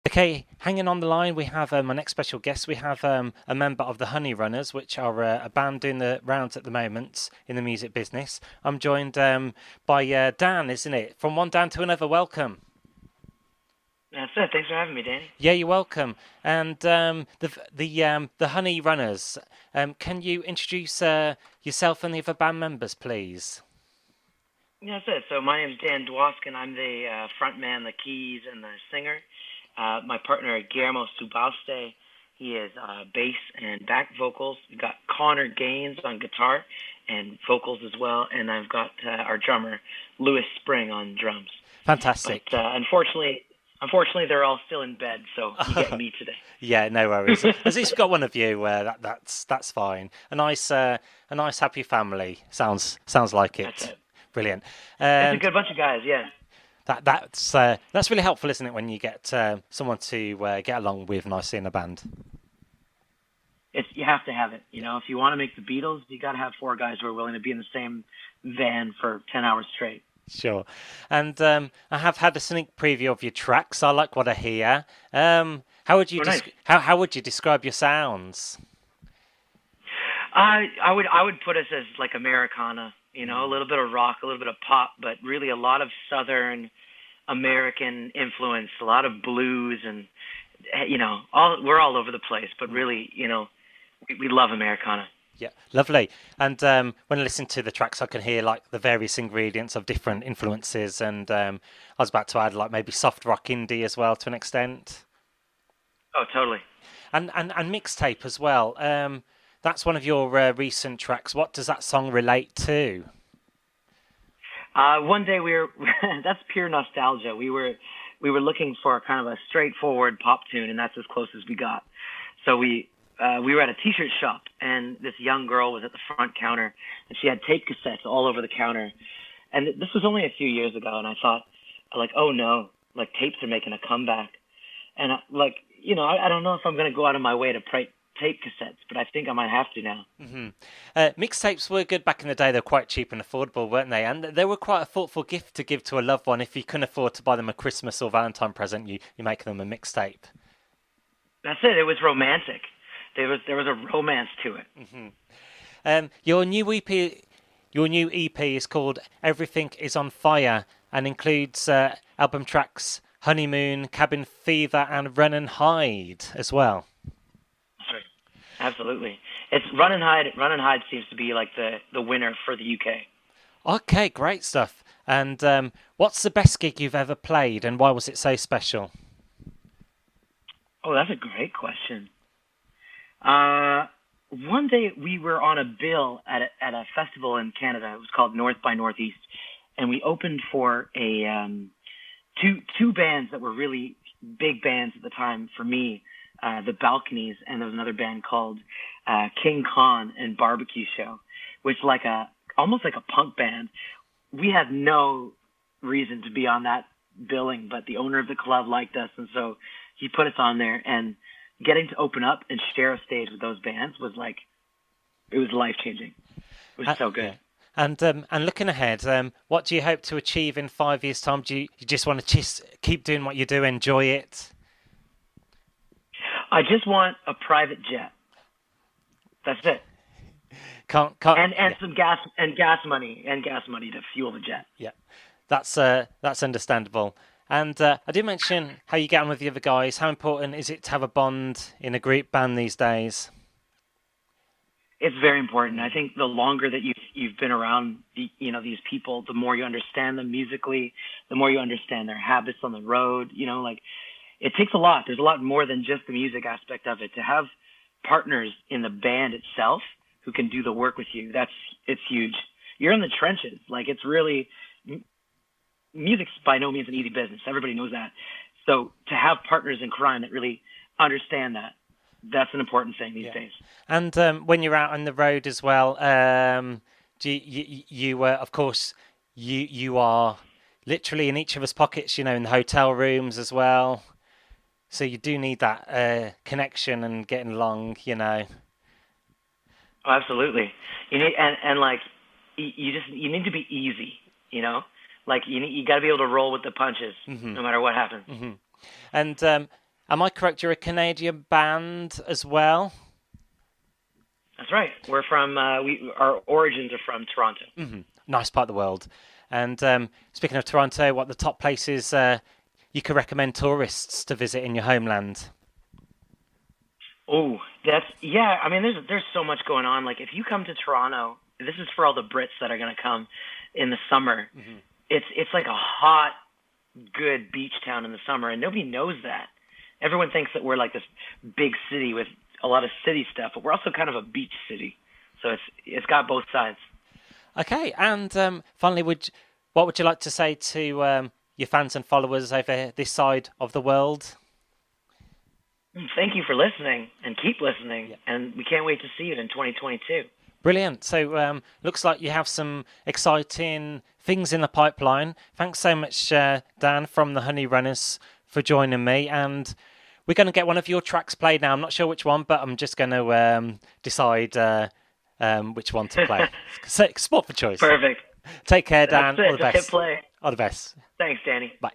Okay, hanging on the line, we have my next special guest. We have a member of the Honeyrunners, which are a band doing the rounds at the moment in the music business. I'm joined by Dan, isn't it? From one Dan to another, welcome. That's it. Thanks for having me, Danny. Yeah, you're welcome. And the Honeyrunners, can you introduce yourself and the other band members, please? Yeah, that's it. So my name's Dan Dwoskin. I'm the front man, the keys, and the singer. My partner, Guillermo Subaste, he is bass and back vocals. We've got Connor Gaines on guitar and vocals as well. And I've got our drummer, Lewis Spring, on drums. But Fantastic. unfortunately, they're all still in bed, so you get me today. Yeah, no worries. At least we've got one of you. That's fine. A nice happy family. Sounds like That's it. it. Brilliant. It's a And good bunch of guys, yeah. that's really helpful, isn't it, when you get someone to get along with nicely in a band. You have to have it. If you want to make the Beatles, you got to have four guys who are willing to be in the same van for 10 hours straight. Sure. And I have had a sneak preview of your tracks. I like what I hear. How would you Oh, nice. how would you describe your sounds? I would put us as like Americana, a Mm. little bit of rock, a little bit of pop, but really a lot of Southern American influence, a lot of blues, and we're all over the place. But really, we love Americana. Yeah, lovely. And when I listen to the tracks, I can hear like the various ingredients of different influences. And I was about to add like maybe soft rock indie as well to an extent, Oh, totally. and mixtape as well. That's one of your recent tracks. What does that song relate to? One day we were that's pure nostalgia. We were looking for kind of a straightforward pop tune, and that's as close as we got. So we were at a t-shirt shop, and this young girl was at the front counter, and she had tape cassettes all over the counter. And this was only a few years ago, and I thought, like, oh no, like tapes are making a comeback. And I don't know if I'm gonna go out of my way to play tape cassettes, but I think I might have to now. Hmm. Mixtapes were good back in the day. They were quite cheap and affordable, weren't they? And they were quite a thoughtful gift to give to a loved one. If you couldn't afford to buy them a Christmas or Valentine present, you make them a mixtape. That's it. It was romantic. There was a romance to it. Hmm. Your new EP is called Everything Is on Fire and includes album tracks Honeymoon, Cabin Fever, and Run and Hide as well. Sorry. Absolutely. It's Run and Hide. Run and Hide seems to be like the winner for the UK. Okay, great stuff. And what's the best gig you've ever played, and why was it so special? Oh, that's a great question. Uh, One day we were on a bill at a festival in Canada. It was called North by Northeast, and we opened for a two bands that were really big bands at the time for me. The Balconies, and there was another band called King Khan and Barbecue Show, which almost like a punk band. We had no reason to be on that billing, but the owner of the club liked us, and so he put us on there. And getting to open up and share a stage with those bands was like it was life changing. It was so Yeah. good. And looking ahead, what do you hope to achieve in 5 years' time? Do you just want to just keep doing what you do, enjoy it? I just want a private jet. That's it. Can't. And Yeah, some gas money to fuel the jet. yeah. That's understandable. And I did mention how you get on with the other guys. How important is it to have a bond in a group band these days? It's very important. I think the longer that you've been around these people, the more you understand them musically, the more you understand their habits on the road. Like it takes a lot. There's a lot more than just the music aspect of it. To have partners in the band itself who can do the work with you, it's huge. You're in the trenches. Like it's really music's by no means an easy business. Everybody knows that. So to have partners in crime that really understand that's an important thing these Yeah. days. And when you're out on the road as well, do of course, you are literally in each of us pockets. In the hotel rooms as well. So you do need that connection and getting along. Oh, absolutely. You need and like you need to be easy. Like you got to be able to roll with the punches Hmm. no matter what happens. Hmm. And Am I correct? You're a Canadian band as well? That's right. We're from our origins are from Toronto. Nice part of the world. And speaking of Toronto, what the top places you could recommend tourists to visit in your homeland? Oh, that's yeah. I mean, there's so much going on. Like if you come to Toronto, this is for all the Brits that are going to come in the summer. It's like a hot, good beach town in the summer, and nobody knows that. Everyone thinks that we're like this big city with a lot of city stuff, but we're also kind of a beach city. So it's got both sides. Okay, and finally, what would you like to say to your fans and followers over this side of the world? Thank you for listening, and keep listening. Yeah. And we can't wait to see you in 2022. Brilliant. So looks like you have some exciting things in the pipeline. Thanks so much, Dan from the Honeyrunners, for joining me. And we're going to get one of your tracks played now. I'm not sure which one, but I'm just going to decide which one to play. So, sport for choice. Perfect. Take care, Dan. That's it. All the Just best. hit play. All the best. Thanks, Danny. Bye.